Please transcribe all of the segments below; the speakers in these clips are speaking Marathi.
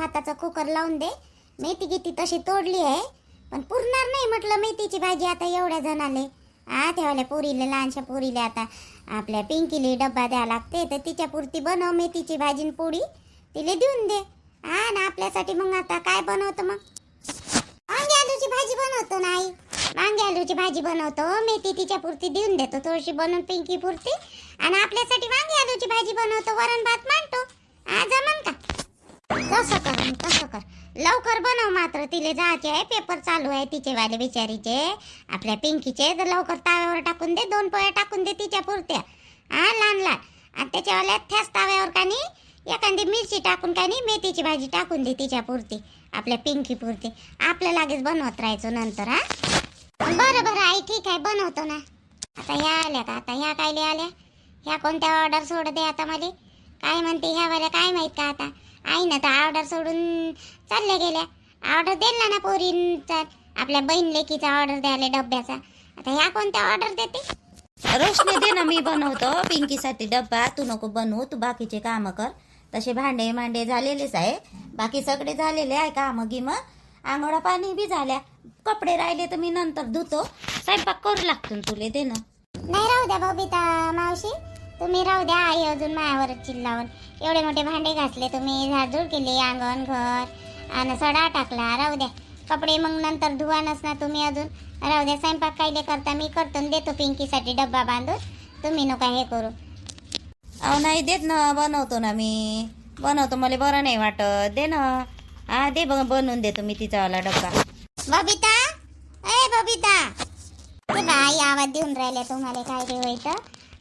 भाताचं कुकर लावून दे. मेथी किती तशी तोडली आहे, पण पुरणार नाही म्हटलं मेथीची भाजी आता एवढ्या जणाले. ठेवल्या पोरीले, लहानशा पोरीले आता आपल्या पिंकीले डब्बा द्यावा लागते, तर तिच्या पुरती बनव मेथीची भाजी आणि पोळी, तिले देऊन दे. ना आपल्यासाठी मग आता काय बनवतो? मग वांगी आलूची भाजी बनवतो ना आई. वांगी आलूची भाजी बनवतो, मेथी तिच्या पुरती देऊन देतो थोडीशी बनवून पिंकी पुरती, आणि आपल्यासाठी वांगी आलूची भाजी बनवतो, वरण भात मांडतो. जमन का? तसं कर, तसं कर. लवकर बनव, मात्र तिले जायचे आहे, पेपर चालू आहे तिचे वाले बिचारीचे, आपल्या पिंकीचे. तर लवकर ताव्यावर टाकून दे, 2 पोळ्या टाकून दे तिच्या पुरत्या, लहान लहान. आणि त्याच्यावाल्या त्याच ताव्यावर का नाही एखादी मिरची टाकून का नाही मेथीची भाजी टाकून दे तिच्या पुरती, आपल्या पिंकी पुरती. आपल्या लागेच बनवत राहायचो नंतर. बरं बरं आई, ठीक आहे, बनवतो ना. आता ह्या आल्या का? आता ह्या कायले आल्या? ह्या कोणत्या ऑर्डर सोड दे आता मला, काय म्हणते ह्या वाल्या काय माहीत का? आता आई ना तर ऑर्डर सोडून चालल्या गेल्या. ऑर्डर दिला ना पोरींचा, आपल्या बहीण लेकीचा ऑर्डर द्यायला डब्याचा. आता ह्या कोणत्या ऑर्डर देते? रोशनी दे ना, मी बनवतो पिंकीसाठी डब्बा. तू नको बनवू, तू बाकीचे कामं कर. तसे भांडे मांडे झालेलेच आहे, बाकी सगळे झालेले आहे कामं गिमं. आंघोळा पाणी बी झाल्या, कपडे राहिले तर मी नंतर धुतो. स्वयंपाक करू लागतो तुले, दे ना. नाही, राहू द्या बबिता मावशी, तुम्ही राहू द्या. आई अजून मायावर चिल्लावर एवढे मोठे भांडे घासले तुम्ही, झाडझूड केली, अंगण घर आणि सडा टाकला. राहू द्या, कपडे मग नंतर धुवानच ना तुम्ही अजून. राहू द्या, स्वयंपाक कायले करता, मी करतो देतो पिंकीसाठी डब्बा बांधून. तुम्ही नका हे करू. अहो नाही देत ना, बनवतो ना मी, बनवतो. मला बरं नाही वाटत, दे ना. दे बनवून देतो मी तिचावाला डब्बा. बबिता, ए बबिता, ते का आई आवाज देऊन राहिल्या तुम्हाला? काय रे व्हायचं?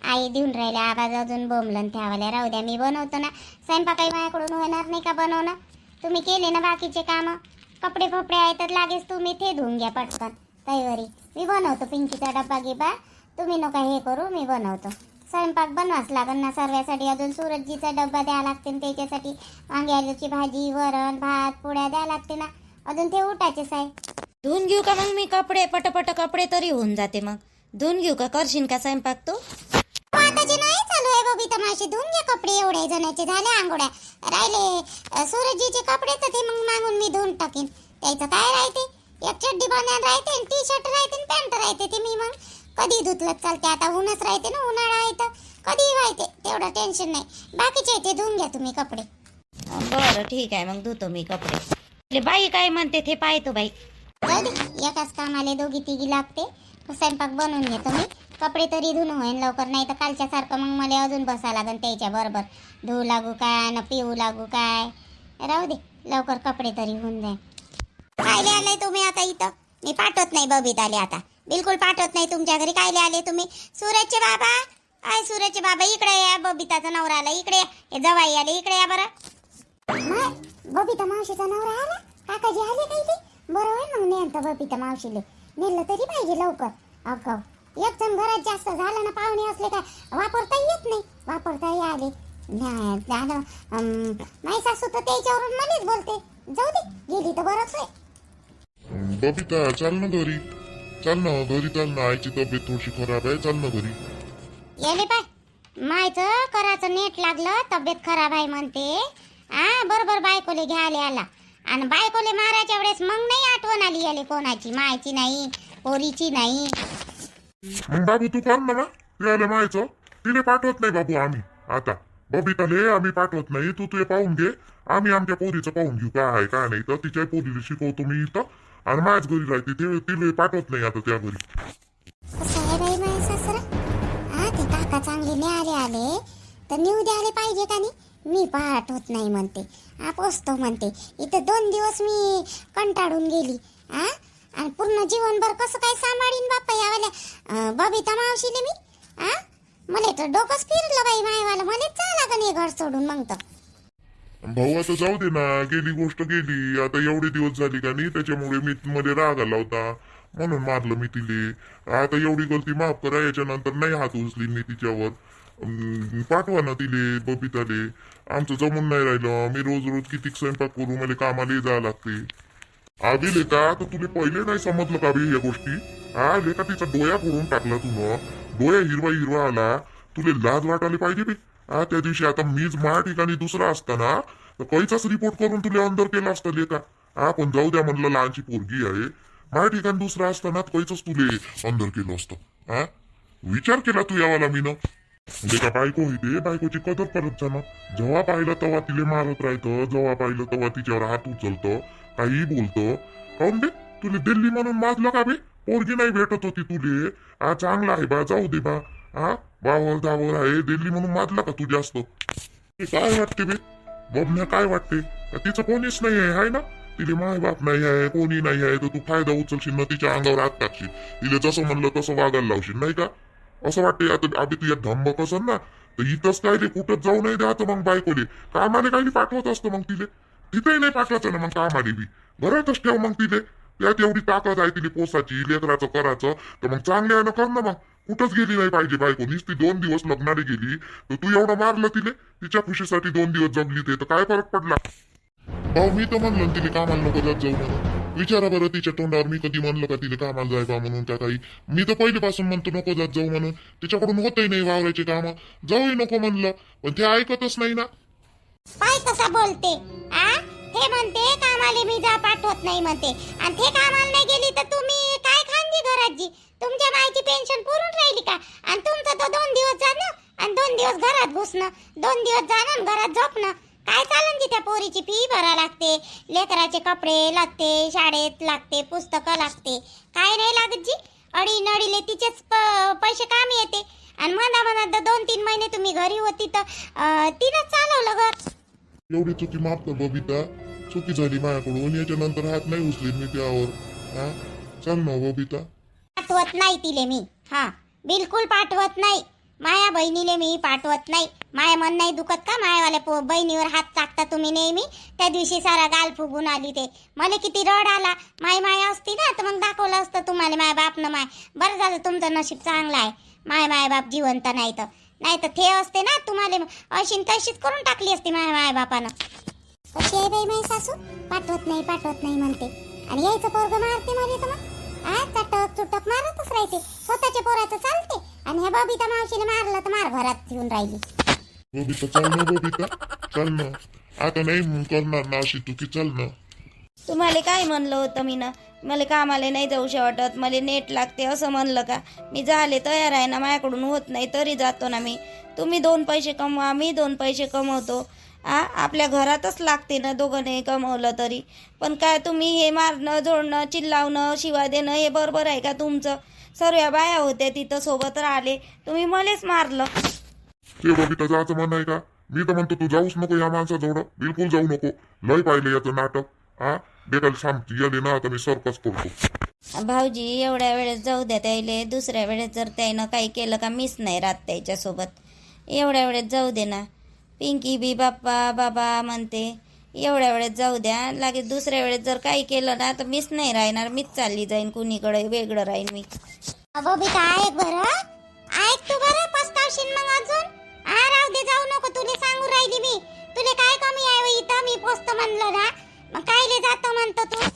आई देऊन राहिल्या आवाज, अजून बोंबलन त्यावाल्या. राहू द्या, मी बनवतो ना. स्वयंपाक काही माझ्याकडून होणार नाही का बनवणं? तुम्ही केले ना बाकीचे कामं, कपडे फपडे आहे तर लागेच तुम्ही ते धुवून घ्या पटकन तैवरी. मी बनवतो पिंकीचा डब्बा गिबा, तुम्ही नका हे करू, मी बनवतो. स्वयंपाक बनवाच लागेल ना सर्व्यासाठी. अजून सूरजजीचा डब्बा द्यावा लागते ना, त्याच्यासाठी वांगी आलूची भाजी, वरण भात, पोळ्या द्यावं लागते ना, अजून ते उठायचेच आहे. धुवून घेऊ का मग मी कपडे? पटपट कपडे तरी होऊन जाते. मग धुवून घेऊ का? करशील का स्वयंपाक तू? आता जे नाही चालू आहे बबिता मावशी, धुवून घ्या कपडे. एवढे जणांचे झाले आंघोळ्या, राहिले सूरजजीचे कपडे तर ते मग मागून मी धुवून टाकीन. त्याचं काय राहते, एक चड्डी बनवून राहते, टी शर्ट राहते, पॅन्ट राहते, ते मी मग कधी धुतलं चालते. आता ऊनच राहते ना, उन्हाळा आहे तर कधी राहते, तेवढं टेन्शन नाही. बाकीचे ते धुवून घ्या तुम्ही कपडे. बरं ठीक आहे, मग धुतो मी कपडे. बाई काय म्हणते ते पाहतो बाई. जाऊ दे, एकाच कामाले दोघी तिघी लागते. स्वयंपाक बनवून घेतो मी, कपडे तरी धुणं होईन लवकर. नाही तर कालच्या सारखं मग मला अजून बसा लागन त्याच्या बरोबर, धुवू लागू काय न पिऊ लागू काय. राहू दे, लवकर कपडे तरी होऊन जाईल. कायले आले तुम्ही आता इथं? मी पाठवत नाही बबिताले आता, बिलकुल पाठवत नाही तुमच्या घरी. कायले आले तुम्ही? सूरजचे बाबा, सूरजचे बाबा इकडे या. बबिताचा नवरा आला इकडे, हे जवाई आले इकडे या बरं. बबिता मावशीचा नवरा आला, काकाजी आले काही ते बरं होईल मग. नेलं बबिता मावशीले, नेलं तरी पाहिजे लवकर. अगं एक जण घरात जास्त झालं ना, पाहुणे असले काय वापरता येत नाही, वापरता आले नाही. सासू तर त्याच्यावरून मलाच बोलते. जाऊ दे, गेली तर बरंच आहे. बबिता चाल ना घरी, चाल ना घरी, चाल ना. आईची तब्येत थोडीशी खराब आहे, चाल ना घरी. याले पाय, मायचं कराचं नेट लागलं, तब्येत खराब आहे म्हणते. बरोबर बायकोले घ्यायला आला, आणि बायकोले मारायच्या वेळेस मग नाही आठवण आली याले कोणाची, मायची नाही, पोरीची नाही. मग बाबू तू काढ ना, यायला मायचं. तिने पाठवत नाही बाबू आम्ही आता, बबिताले आम्ही पाठवत नाही. तू ते पाहून घे, आम्ही आमच्या पोरीचं पाहून घेऊ काय आहे काय नाही. तर तिच्या पोरीला शिकवतो मी इथं, आणि माझ्याच घरी राहते ते. तिला पाठवत नाही आता त्या घरी. कसं आहे बाई माझ्या सासरा, ते काका चांगले न्यायालय आले तर नेऊ द्यायला पाहिजे का नाही. मी पाठवत नाही म्हणते, पोचतो म्हणते. इथं 2 दिवस मी कंटाळून गेली, आणि पूर्ण जीवनभर कसं काय सांभाळीन बाप्पा यावाल्या बबिता मावशीले मी. मला तर डोकंच फिरलं बाई मायवाला, मलाच जा लागन हे घर सोडून. मग तर भाऊ आता जाऊ दे ना, गेली गोष्ट गेली. आता एवढे दिवस झाली का नाही, त्याच्यामुळे मी मध्ये राग आला होता म्हणून मारलं मी तिले. आता एवढी गलती माफ करा, याच्या नंतर नाही हात उचली मी तिच्यावर. पाठवा ना तिले, बबिताले. आमचं जमून नाही राहिलं, मी रोज रोज किती स्वयंपाक करू, मला कामाला जावं लागते. आधी लेका तर तुला पहिले नाही समजलं का बी या गोष्टी? लेका तिचा डोया फोडून टाकला तू, डोया हिरवा हिरवा आला. तुला लाज वाटायला पाहिजे बी. त्या दिवशी आता मीच माझ्या ठिकाणी दुसरा असताना तर काहीचाच रिपोर्ट करून तुला अंदर केला असता लेका. हा पण जाऊ द्या म्हणलं, लहानची पोरगी आहे. माझ्या ठिकाणी दुसरा असताना काहीच तुले अंदर केलं असतं. हा विचार केला तू यावाला मीनं. म्हणजे का बायको होती, बायकोची कदर करत जा ना. जेव्हा पाहिलं तेव्हा तिले मारत राहतं, जेव्हा पाहिलं तेव्हा तिच्यावर हात उचलतं, काही बोलतं. काऊन बे तुले दिल्ली म्हणून माजलं का बे? पोरगी नाही भेटत होती तुले. हा चांगला आहे बा, जाऊ दे बा. हा वावर दावर आहे, दिल्ली म्हणून माजला का तू जास्त? हे काय वाटते बे बबन्या, काय वाटते? का तिचं कोणीच नाही आहे, हाय ना? तिले माय बाप नाही आहे, कोणी नाही आहे, तर तू फायदा उचलशील ना, तिच्या अंगावर हात टाकशील, तिले जसं म्हणलं तसं वागायला लावशील, नाही का? असं वाटते आता आधी तुझ्या धम्मक असन ना, तर इथंच काय ते कुठंच जाऊ नाही द्यायचं मग बायकोले. कामाले काही पाठवत असतं मग तिले, तिथेही नाही पाठवायचं ना मग कामाले बी. घरातच ठेव मग तिले. त्यात एवढी ताकद आहे तिले पोसाची, लेकराचं करायचं, तर मग चांगले आहे ना, कर ना मग. कुठंच गेली नाही पाहिजे बायको. नुसती 2 दिवस लग्नाला गेली तर तू एवढं मारलं तिले. तिच्या खुशीसाठी 2 दिवस जगली ते तर काय फरक पडला? भाऊ मी तर म्हणलं तिले कामाला नको जात जाऊ म्हणून. विचारा बरं तिच्या तोंडावर, मी कधी म्हणलं का तिले कामाला जाय बा म्हणून? त्या काही मी तर पहिलेपासून म्हणतो नको जात जाऊ म्हणून. तिच्याकडून होतही नाही वावरायचे कामं, जाऊही नको म्हणलं, पण ते ऐकतच नाही ना. पाय कसा बोलते. आ हे म्हणते कामाले मी जा पाठवत नाही म्हणते, आणि ते कामाला नाही गेली तर तुम्ही काय खांदी घरात जी? तुमच्या बाईची पेन्शन पुरून राहिली का? आणि तुमचं तर 2 दिवस जाणं आणि 2 दिवस घरात घुसणं, 2 दिवस जाणं आणि घरात झोपणं. काय चालन जी? त्या पोरीची फी भरा लागते, लेकराचे कपडे लागते, शाळेत लागते, पुस्तकं लागते. काय नाही लागत जी? अडी नडीले तिचेच पैसे कामी येते. आणि मनात 2-3 महिने तुम्ही घरी होती तर तिनंच चालवलं घर. एवढी चुकी माफ कर बबिता, चुकी झाली माझ्याकडून, याच्यानंतर हात नाही उचलीत मी त्यावर. हा चल ना बबिता. पाठवत नाही तिले मी, हा बिलकुल पाठवत नाही. माया बहिणीले मी पाठवत नाही. माया मन नाही दुखत का मायावाल्या बहिणीवर हात टाकता तुम्ही नेहमी? त्या दिवशी सारा गाल फुगून आली ते, मला किती रड आला. माया असती ना तर मग दाखवलं असतं तुम्हाला माय बाप न माय. बरं झालं तुमचं नशीब चांगलं आहे, माय बाप जिवंत नाही तर ते असते ना तुम्हाला अशी तशीच करून टाकली असती माय बापानं. कशी आहे बाई माई सासू? पाठवत नाही म्हणते, आणि यायचं पोरग मारते मला तर मग. चटक चुटक मारतच राहते. स्वतःच्या पोराचं चालते, आणि ह्या बबिता मावशीने मारलं तर मार घरात येऊन राहिली. बबिता चल ना, बबिता चल ना, आता नाही करणार ना अशी चुकी, चल ना. तुम्हाला काय म्हणलं होतं मी ना? मला कामाला नाही जाऊशा वाटत, मला नेट लागते असं म्हणलं का? मी झाले तयार आहे ना, माझ्याकडून होत नाही तरी जातो ना मी. तुम्ही 2 पैसे कमवा, मी 2 पैसे कमवतो. आपल्या घरातच लागते ना, दोघं नाही कमवलं तरी. पण काय तुम्ही हे मारणं झोडणं चिल्लावणं शिवा देणं हे बरोबर आहे का तुमचं? सर्व बाया होत्या तिथं सोबत राहिले, तुम्ही मलाच मारलं. ते बबिता जायचं म्हण आहे का? मी तर म्हणतो तू जाऊच नको या माणसाजवळ, बिलकुल जाऊ नको. लय पाहिलं याचं नाटक. बेकाल सांगते गेले ना, आता मी सर्कस करतो. भाऊजी एवढ्या वेळेस जाऊ द्या त्याले, दुसऱ्या वेळेस जर त्यानं काही केलं का मीच नाही राहत त्याच्यासोबत. एवढ्या वेळेस जाऊ दे ना. पिंकी बी बाबा म्हणते, एवढ्या वेळेस जाऊ द्या. लागेल दुसऱ्या वेळेस जर काही केलं ना तर मीच नाही राहणार, मीच चालली जाईन कुणीकडे, वेगळं राहीन मी. बबिता ऐक बरं, ऐक तू बरं, पस्तावशील मग अजून. राहू दे, जाऊ नको. तुले सांगू राहिली मी, तुले काय कमी आहे इथं? मी पोचतो म्हणलं ना, मग कायले जातो म्हणतो तू?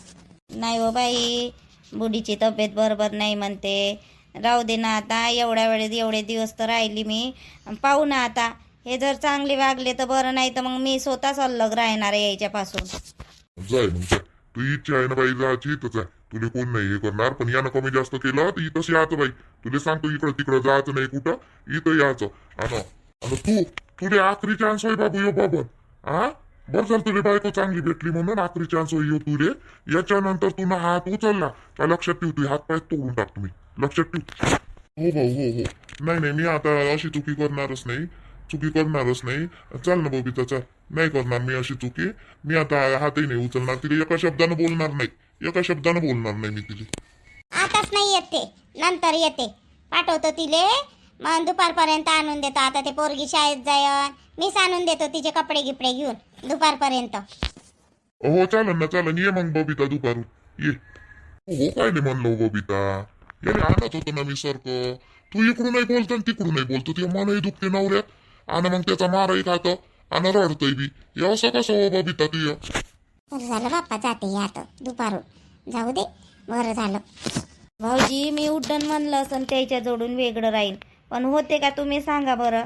नाही हो बाई, बुडीची तब्येत बरोबर नाही म्हणते. राहू दे ना आता, एवढ्या वेळेस एवढे दिवस तर राहिली मी. पाहू ना आता, हे जर चांगले वागले तर बरं, नाही तर मग मी स्वतःच अलग राहणार आहे याच्यापासून. जाय मग जाय, तू इच्छा आहे ना बाई जायची तर जाय. तुले कोण नाही हे करणार, पण यानं कमी जास्त केलं तर इथंच यायचं बाई. तुले सांगतो इकडं तिकडं जायचं नाही कुठं, इथं यायचं. आणि तुले आखरी चान्स होय बाबू यो बाबा. बरं झालं तुले बायको चांगली भेटली म्हणून आखरी चान्स होई तुले. याच्यानंतर तू ना हात उचलला का लक्षात ठेव, तू हात पाय तोडून टाक तुम्ही, लक्षात ठेव. हो भाऊ हो. नाही मी आता अशी चुकी करणारच नाही. चल ना बबिता चल, नाही करणार मी अशी चुकी. मी आता हातही नाही उचलणार, तिला एका शब्दानं बोलणार नाही मी तिला. आताच नाही येते, नंतर येते. पाठवतो तिले, मग दुपारपर्यंत आणून देतो. आता ते पोरगी शाळेत जायन, मीच आणून देतो तिचे कपडे गिपडे घेऊन दुपारपर्यंत. हो चालन ये मग बबिता दुपारून ये. हो काय नाही म्हणलो बबिता, याने आणत होतो ना मी सारखं. तू इकडून नाही बोलतो आणि तिकडून नाही बोलतो, तुझ्या मनही दुखते नवऱ्यात, आणि मग त्याचा मारही खातं आणि रडतोय बी. हे असं कसं हो बबिता तुझं? बरं झालं बाप्पा, जाते आता दुपारून. जाऊ दे, बरं झालं. भाऊजी मी उड्डण म्हणलं असं त्याच्या जोडून वेगळं राहील, पण होते का तुम्ही सांगा बरं?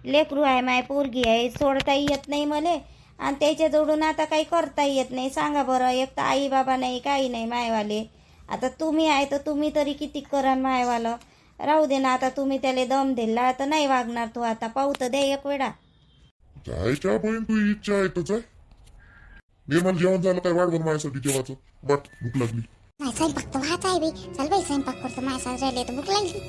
लेकरू आहे, माय पोरगी आहे, सोडता येत नाही मले. आणि त्याच्या जोडून आता काही करता येत नाही. सांगा बरं, एक तर आई बाबा नाही, काही नाही मायवाले. आता तुम्ही आहे तर तुम्ही तरी किती करान मायवालं. राहू दे ना, आता तुम्ही त्याला दम दिला तर नाही वागणार तू. आता पाहू तर दे एक वेळा. जायच्या बहीण तू इच्छा आहे तर जाय. निर्मल जेवण झालं काय? वाट बघ माझ्यासाठी जेवायचं. वाट भूक लागली. नाही स्वयंपाक तर व्हायचा आहे बाई. चल बाई स्वयंपाक करतो, माझ्या राहिले तर भूक लागली.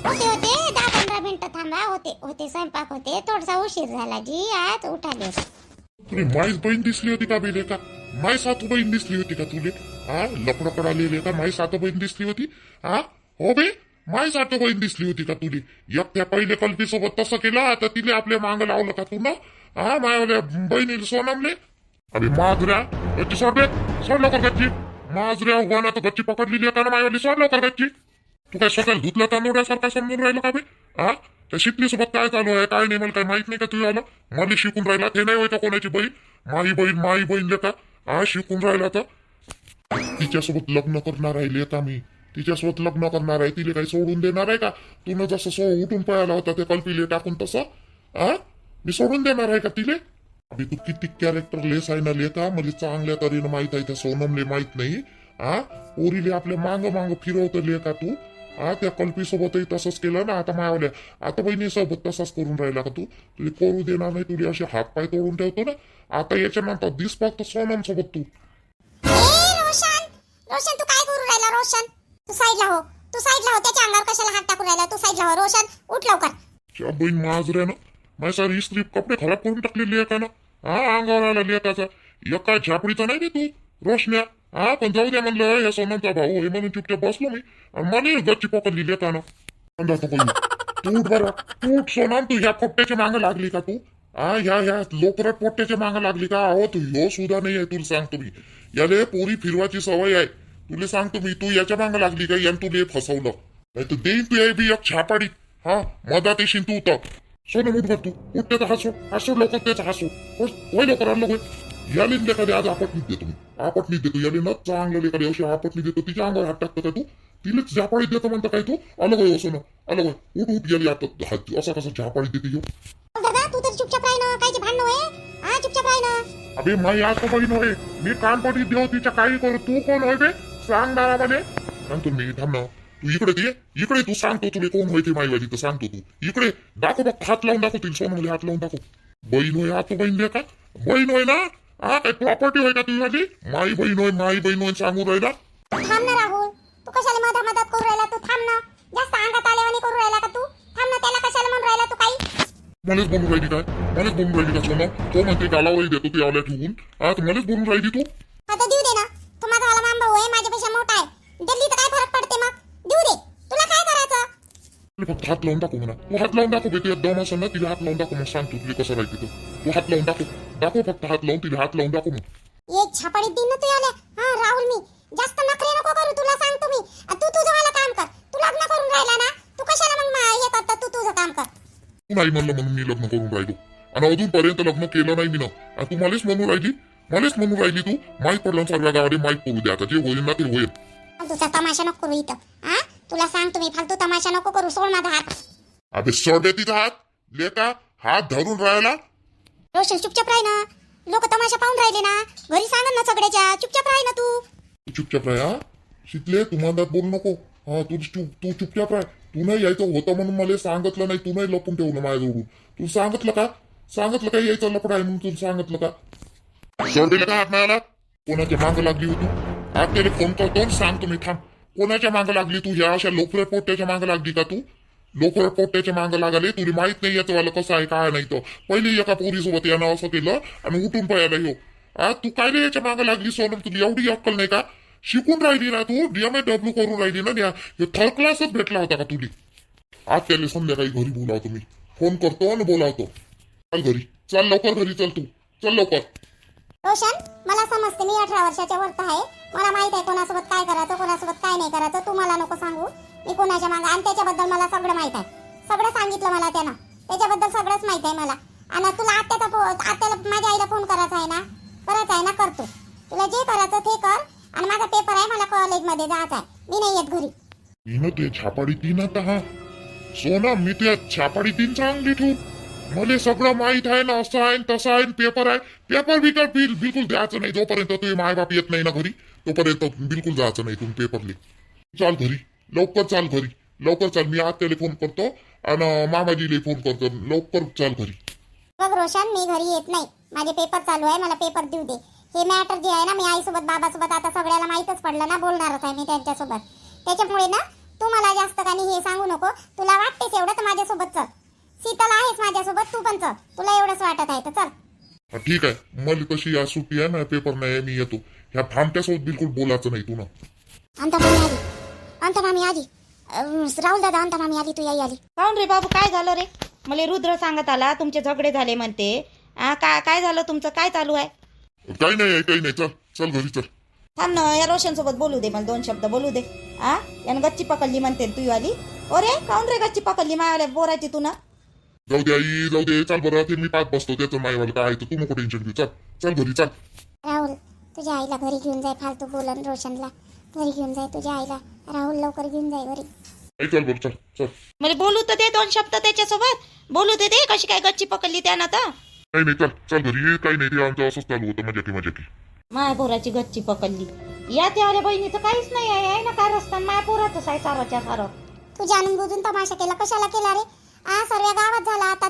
होते 10-15 मिनिटं थांबा. होते स्वयंपाक होते. थोडासा उशीर झाला जी, आज उठाले. तुला माईच बहीण दिसली होती का बेले का? माई सातू बहीण दिसली होती का तुले? हा, लपडपड आलेले का? माई सातू बहीण दिसली होती? हा हो बे, माई सातू बहीण दिसली होती का तुले? एकट्या पहिले कल्पीसोबत तसं केलं, आता तिले आपल्या मागं लावलं का तू ना? हा, मायावल्या बहिणीला सोनामले. अरे माजऱ्या गच्ची सोड बे, सोड लवकर गच्ची. माजऱ्या उभा ना तर गच्ची पकडलेली आहे का ना मायावली? सोड लवकर गच्ची. तू काय सकाळ धुतला तांदूळ्यासारखा समजून राहिलं का बे? हा, त्या शिकलीसोबत काय चालू आहे काय नाही मला काय माहित नाही का तुझ्या? मला शिकून राहिला ते नाही होय कोणाची बहीण? माई बहीण लेका. हा, शिकून राहिला तर तिच्यासोबत लग्न करणार आहे लेका मी. तिच्यासोबत लग्न करणार आहे. तिला काही सोडून देणार आहे का? तुनं जसं उठून पळाला होता ते कल्पीले टाकून तसं. हा, मी सोडून देणार आहे का तिले? अभि तू किती कॅरेक्टर लेस आहे ना लेका. मला चांगल्या तऱ्हेनं माहित आहे. त्या सोनमले माहित नाही. हा, पोरीले आपल्या मांग फिरवतं लेका तू. हा, त्या कल्पीसोबतही तसंच केलं ना. आता मायावल्या आता बहिणीसोबत तसंच करून राहिला का तू? तुला करू देणार नाही. तुला असे हातपाय तोडून ठेवतो ना. आता याच्यानंतर दिस फक्त सोनम सोबत तू. रोशन तू काय करू राहिला? रोशन तू साईडला हो. त्याच्या अंगावर कशाला हात टाकून राहिला? तू साईडला हो. रोशन उठ लवकर. त्या बहीण माजऱ्यानं माझ्या सारी इस्त्री कपडे खराब करून टाकलेली आहे का ना? हा, अंगावर आला लेकाचा. एका झापडीचा नाही रे तू रोशन्या. हा, पण जाऊ द्या म्हणलं, या सोनमचा भाऊ हे म्हणून चुपचाप बसलो मी. आणि मला गच्ची पकडली लेकानं. तू उठ बरं, तू उठ सोनम. तू ह्या पोट्ट्याच्या मागं लागली का तू? हा, ह्या लोकरात पोट्ट्याच्या मागं लागली का? अहो तू ह्यो सुद्धा नाही आहे. तुला सांगतो मी, याले पोरी फिरवाची सवय आहे. तुला सांगतो मी, तू याच्या मागं लागली का? यानं तुला फसवलं नाही तर देईन तू या बी एक छापाडी. हा, मधात येशील तू तर. सोनम उठ बर, तू उठ. त्याचा हसू लवकर, त्याचा हसू होय लवकर. आणलं होय याले लेखादे आज आपटणीत देतो मी. आपटणीत देतो याले न चांगलं लेखादे अशी आपटणी देतो. तिच्या अंगावर हात टाकतो काय तू? तिलाच झापाळीत देतो म्हणता काय तू? अलग होय सोनं, अलग होय. उठ याले आता असं कसं झापाळीत देते येऊ? दादा तू तर चुपचाप राही ना. कायचे भांडण होय? हा, चुपचाप राही ना. अबे माई आज बहीण होय. मी कानपटीत देऊ तिच्या काही करू. तू कोण होय बे? सांग दारामध्ये. सांगतो मी, थांब ना. तू इकडे तू सांगतो तुला कोण होय ते माईवाली तर सांगतो. तू इकडे दाखव बघ. हात लावून दाखव. तिला सोनमध्ये हात लावून दाखव. बहीण होय आता बहीण दे का? बहीण होय ना? हा, काय प्रॉपर्टी होय का तुझी माझी? माई बहीण होय सांगून राहिला. थांब ना राहुल. तू कशाला मदत करू राहिला? तू थांब ना. जास्त अंगात आल्यावानी करू राहिला का तू? थांब ना. त्याला कशाला म्हणून राहिला तू काही? मलाच बोलून राहिली काय? मलाच बोलून राहिली का सोनं? तो म्हणते गालावरही देतो ते आवल्या ठेवून. हा, तर मलाच बोलून राहिली तू. आता देऊ दे ना. तो माझा वाला मामा भाऊ आहे, माझ्यापेक्षा मोठा आहे. दिल्ली तर काय फरक पडते मग? देऊ दे. तुला काय करायचं? तुला फक्त हात लावून दाखव म्हणा. तू हात लावून दाखव. तुझ्या दम असेल ना तिला हात लावून दाखव. मग सांगतो तुला कसं राहते. तू हात लावून दाखव फक्त. हात लावून तिला हात लावून दाखव मग. एक छापाडीत दिन ना तू आल्या. हा राहुल, मी जास्त नखरे नको करू. तुला सांगतो मी. तू तुझं वाला काम कर. तू लग्न करून राहिला ना. तू कशाला मग हे करता? तू तुझं काम कर. तू नाही म्हणलं म्हणून मी लग्न करून राहिलो. आणि अजूनपर्यंत लग्न केलं नाही मी ना. आणि तू मलाच म्हणून राहिली तू. माहीत पडलं सर्व गावाने माहीत पडू द्या. आता जे होईल ना ते होईल. तुझा तमाशा नको करू इथं. हा, तुला सांगतो मी, फालतू तमाशा नको करू. सोड माझा हात. अबे सोड दे तिचा हात. लेका हात धरून राहिला. रोशन चुपचाप राही ना. लोक तमाशा पाहून राहिले ना. घरी सांग ना सगळ्याच्या. चुपचाप राही ना तू. चुपचाप राह. हा, शिकले तू मनात बोलू नको. हा, तू चुपचाप राह. तू नाही यायचं होतं म्हणून मला सांगितलं नाही. तू नाही लपून ठेवलं माझ्याजवळून. तू सांगितलं का यायचं लपड आहे म्हणून? तू सांगितलं का? सोडले का हात नाही आला? कोणाच्या मागं लागली होती? आज त्याला फोन करतो सांगतो मी. थांब. कोणाच्या मागं लागली तू? या अशा लोकऱ्या पोट्ट्याच्या मागं लागली का तू? लोकऱ्या पोट्ट्याच्या मागं लागले. तुला माहित नाही याचं वाला कसं आहे काय नाही. तो पहिली एका पोरीसोबत यानं असं केलं आणि उठून पळायला ह्यो. आज तू काय रे याच्या मागं लागली सोनम? तुला एवढी अक्कल नाही का? शिकून राहिली ना तू. DMA करून राहिली ना. थर्ड क्लासच भेटला होता का तुला? आज त्याला संध्याकाळी घरी बोलावतो मी. फोन करतो आणि बोलावतो. चल घरी. चल लवकर घरी. चल तू. चल लवकर. रोशन, मला समजते. मी 18 वर्षाच्या वरत आहे. मला माहित आहे कोणासोबत काय करायचं, कोणासोबत काय नाही करायचं. तू मला नको सांगू मी कोणाच्या मागं. आणि त्याच्याबद्दल मला सगळं माहित आहे. सगळं सांगितलं मला त्यानं. त्याच्याबद्दल सगळंच माहित आहे मला. आणि तुला आत्याला माझ्या आईला फोन करायचा आहे ना? करायचा आहे ना? करतो. तुला जे करायचं ते कर. आणि माझा पेपर आहे. मला कॉलेजमध्ये जायचं आहे. मी नाही येत घरी. मी ना ते छापाडी तीन आता. हा सोना, मी त्या छापाडी तीन चांगली ठेवून मला सगळं माहित आहे ना, असं आहे तसं आहे पेपर आहे. पेपर बिलकुल द्यायचं नाही जोपर्यंत तुझे मायबाप येत नाही ना घरी, तोपर्यंत बिलकुल जायचं नाही तुम्ही पेपरले. चाल घरी, लवकर चाल घरी, लवकर चाल. मी आत्याला फोन करतो आणि मामाजीला फोन करतो. लवकर चाल घरी. बघ रोशन, मी घरी येत नाही, माझे पेपर चालू आहे, मला पेपर देऊ दे. हे मॅटर जे आहे ना, मी आईसोबत बाबासोबत आता सगळ्याला माहीतच पडलं ना, बोलणारच आहे मी त्यांच्यासोबत. त्याच्यामुळे ना तू मला जास्त काही हे सांगू नको. तुला वाटतेच एवढं तर माझ्यासोबत चल. शीतल आहेच माझ्यासोबत, तू पण चल. तुला एवढंच वाटत आहे तर चल. ठीक आहे, मला तशी आज सुट्टी आहे ना, पेपर नाही आहे, मी येतो. ह्या फामट्यासोबत बिलकुल बोलायचं नाही तू ना. अंता मामी आली, अंता मामी आली. राहुल दादा, अंता मामी आली, तू आई आली. काऊन रे बाबू, काय झालं रे? मला रुद्र सांगत आला तुमचे झगडे झाले म्हणते. काय झालं तुमचं, काय चालू आहे? काही नाही, काही नाही. चल चल घरी चल. थांब ना, या रोशन सोबत बोलू दे, मला 2 शब्द बोलू दे. यानं गच्ची पकडली म्हणते तू आली. अरे काऊन रे गच्ची पकडली मायाला बोरायची तू ना? जाऊ दे आई, जाऊ दे. चाल बरं, ते मी पाच बसतो. त्याचं मायवाला काय आहे तर तू नको टेन्शन घेऊ. चल चल घरी चल. राहुल, तुझ्या आईला घरी घेऊन जाय. फालतू बोलन रोशनला. घरी घेऊन जाय तुझ्या आईला. राहुल लवकर घेऊन जाय घरी. आई चल बरं, चल चल. मला बोलू तर दे 2 शब्द त्याच्यासोबत. बोलू दे कशी काय गच्ची पकडली त्यानं तर. काही नाही, चल चल घरी. काही नाही, ते आमचं असंच चालू होतं, मजा की. माया पोराची गच्ची पकडली. या त्याच्या बहिणीचं काहीच नाही आहे ना, काय रस्ता माया पोरातच आहे साराच्या सारं. तू जाणून बुजून तमाशा केला, कशाला केला रे? सर्व गावात झाला आता.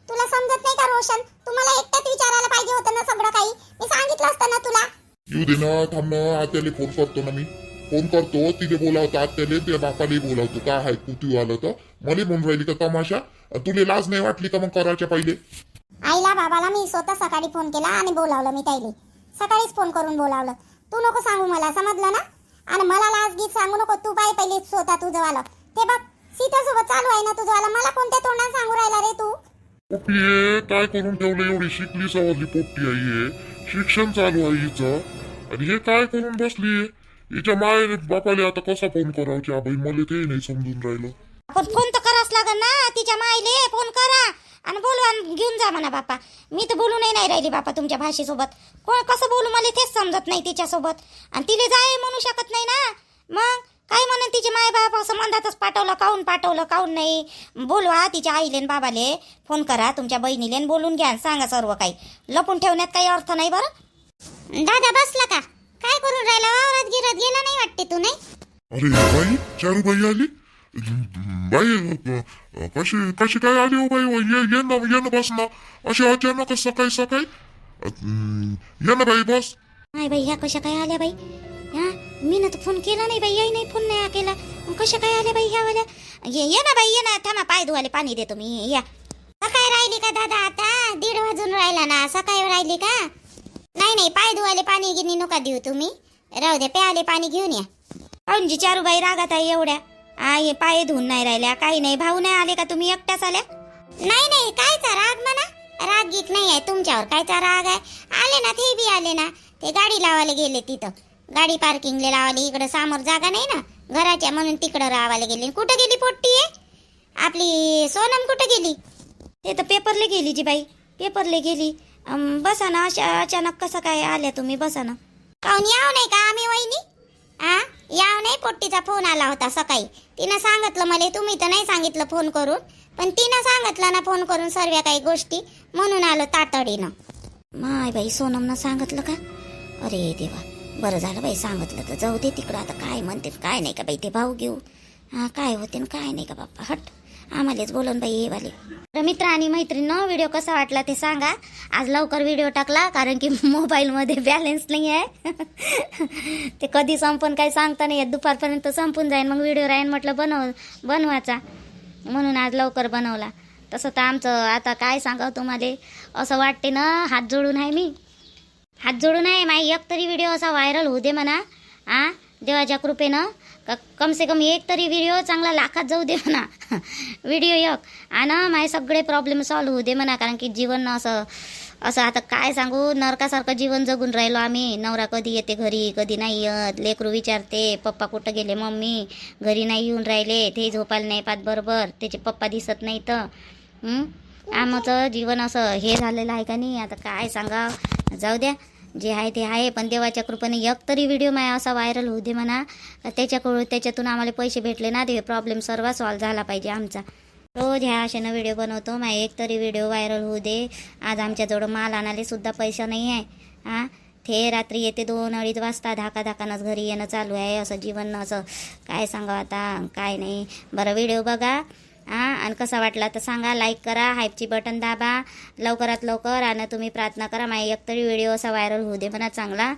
तुला समजत नाही का रोशन? तुम्हाला एकट्यात विचारायला पाहिजे होतं ना सगळं काही. मी सांगितलं असतं ना तुला. येऊ दे ना, थांब ना. आत्याला फोन करतो ना, मी फोन करतो. तिथे बोलावतो आत्याला, त्या बापाला बोलावतो. काय आहे तू आलं तर मला म्हणून राहिली का तमाशा? तुला लाज नाही वाटली का मग करायच्या पहिले? आईला बाबाला मी स्वतः सकाळी फोन केला आणि बोलावलं मी त्याला. सकाळीच फोन करून बोलावलं. तू नको सांगू मला, समजलं ना? आणि मला लाज गीत सांगू नको. तू पाय पहिले स्वतः तुझं वाला. ते बघ सीतासोबत चालू आहे ना तुझं वाला. मला कोणत्या तोंडाने सांगू राहिला रे तू? पोट्टी आहे, काय करून ठेवलं? एवढी शिकली सवरली पोट्टी आहे. शिक्षण चालू आहे हिचं, आणि हे काय करून बसली? हिच्या माय बापाला आता कसा फोन करायचा बाई? मला ते नाही समजून राहिलं. आपण फोन तर करावंच लागेल ना. तिच्या माईले फोन करा आणि बोलवा आणि घेऊन जा म्हणा बापा. मी तर बोलू नाही राहिली बापा तुमच्या भाषेसोबत. कसं बोलू मला तेच समजत नाही तिच्यासोबत. आणि तिला जाय म्हणू शकत नाही ना. मग काय म्हणून तिचे माय बाप असं मंदातच पाठवलं काऊन नाही? बोलवा तिच्या आईले आणि बाबाले फोन करा, तुमच्या बहिणीले बोलून घ्या, सांगा सर्व काही. लपून ठेवण्यात काही अर्थ नाही बरं. दादा बसला का? काय करून राहिला? वावरात गिरत गेला नाही वाटते तू? नाही अरे बाई, चारूबाई आली. बाई कशी कशी काय आली हो बाई? ये ना बस ना. अशी अचानक सकाळी ये ना बाई बस. नाही बाई, ह्या कशा काय आल्या बाई? मी ना तर फोन केला नाही बाई. याही नाही फोन नाही केला. कशा काय आल्या बाई ह्या वाल्या? ये ना बाई, ये ना. थांबा, पाय धुवाले पाणी देतो मी. या. सकाळी राहिली का दादा? आता 1:30 वाजून राहिला ना. सकाळी राहिली का? नाही, पाय धुवाले पाणी गिनी नका देऊ तुम्ही. राहू दे, प्याले पाणी घेऊन या. जी चारूबाई रागात आहे एवढ्या. हे पाय धुवून नाही राहिल्या, काही नाही. भाऊ नाही आले का? तुम्ही एकट्याच आल्या? नाही, कायचा राग म्हणा? राग गीत नाही आहे तुमच्यावर. कायचा राग आहे? आले ना, ते बी आले ना. ते गाडी लावायला गेले तिथं. गाडी पार्किंगला लावायला. इकडं समोर जागा नाही ना घराच्या, म्हणून तिकडं रावायला गेले. कुठं गेली पोट्टी आहे आपली? सोनम कुठं गेली? ते तर पेपरले गेली जी बाई, पेपरले गेली. बसा ना. अचानक कसं काय आल्या तुम्ही? बसा ना. काऊन याव नाही का आम्ही वहिनी? याव नाही? पोट्टीचा फोन आला होता सकाळी. तिनं सांगितलं मला. तुम्ही तर नाही सांगितलं फोन करून, पण तिनं सांगितलं ना फोन करून सर्व काही गोष्टी, म्हणून आलो तातडीनं. माय बाई, सोनमनं सांगितलं का? अरे देवा, बरं झालं बाई सांगितलं तर. जाऊ दे तिकडं, आता काय म्हणते काय नाही का बाई ते भाऊ घेऊ. काय होते ना काय नाही का बाप्पा. हट, आम्हालाच बोलून बाई हे वाले. तर मित्र आणि मैत्रिणींनो, व्हिडिओ कसा वाटला ते सांगा. आज लवकर व्हिडिओ टाकला कारण की मोबाईलमध्ये बॅलन्स नाही आहे. ते कधी संपून काही सांगता नाही येत. दुपारपर्यंत संपून जाईन, मग व्हिडिओ राहीन म्हटलं बनवायचा, म्हणून आज लवकर बनवला. तसं तर आमचं आता काय सांगावं तुम्हाला, असं वाटते ना हात जोडून आहे मी. हात जोडून आहे माई. एक तरी व्हिडिओ असा व्हायरल होऊ दे म्हणा. देवाच्या कृपेनं कम से कम एक तरी व्हिडिओ चांगला लाखात जाऊ दे म्हणा. व्हिडिओ एक. आणि माझे सगळे प्रॉब्लेम सॉल्व्ह होऊ दे म्हणा. कारण की जीवन असं आता काय सांगू, नरकासारखं जीवन जगून राहिलो आम्ही. नवरा कधी येते घरी, कधी नाही येत. लेकरू विचारते पप्पा कुठं गेले, मम्मी घरी नाही येऊन राहिले. ते झोपायला नाही पाहत बरोबर, त्याचे पप्पा दिसत नाही तर. आमचं जीवन असं हे झालेलं आहे का नाही. आता काय सांगा, जाऊ द्या, जे आहे ते आहे. पण देवाच्या कृपेने एक तरी व्हिडिओ माझा असा व्हायरल होऊ दे म्हणा. त्याच्यातून आम्हाला पैसे भेटले ना, ते प्रॉब्लेम सर्व सॉल्व्ह झाला पाहिजे आमचा. रोज ह्या अशानं व्हिडिओ बनवतो. माझे एक तरी व्हिडिओ व्हायरल होऊ दे. आज आमच्याजवळ माल आणायला सुद्धा पैसा नाही आहे. हां, ते रात्री येते 2-2:30 वाजता, धाकाधाकानंच घरी येणं चालू आहे. असं जीवन, असं काय सांगावं आता, काय नाही. बरं, व्हिडिओ बघा आणि कसा वाटला तर सांगा, लाईक करा, हाईपची बटन दाबा लवकरात लवकर. आणि तुम्ही प्रार्थना करा माझी एकतरी व्हिडिओ असा व्हायरल होऊ दे म्हणा चांगला,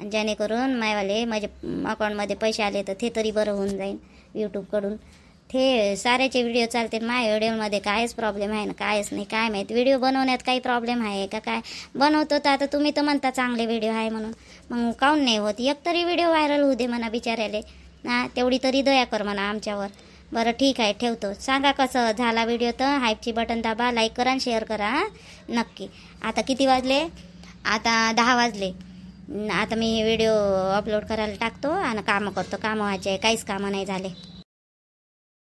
जेणेकरून माझ्यावाले माझ्या अकाउंटमध्ये पैसे आले तर ते तरी बरं होऊन जाईल यूट्यूबकडून. ते साऱ्याचे व्हिडिओ चालते, माझ्या व्हिडिओमध्ये कायच प्रॉब्लेम आहे ना, कायच नाही. काय माहीत व्हिडिओ बनवण्यात काही प्रॉब्लेम आहे का काय? बनवतो तर आता तुम्ही तर म्हणता चांगले व्हिडिओ आहे म्हणून, मग काऊन नाही होत? एकतरी व्हिडिओ व्हायरल होऊ दे म्हणा बिचाऱ्याले. तेवढी तरी दया कर म्हणा आमच्यावर. बरं ठीक आहे, ठेवतो. सांगा कसं झाला व्हिडिओ तर हाईपची बटन दाबा, लाईक करा आणि शेअर करा. नक्की. आता किती वाजले? आता 10 वाजले. आता मी व्हिडिओ अपलोड करायला टाकतो आणि कामं करतो. कामं व्हायचे, काहीच कामं नाही झाले.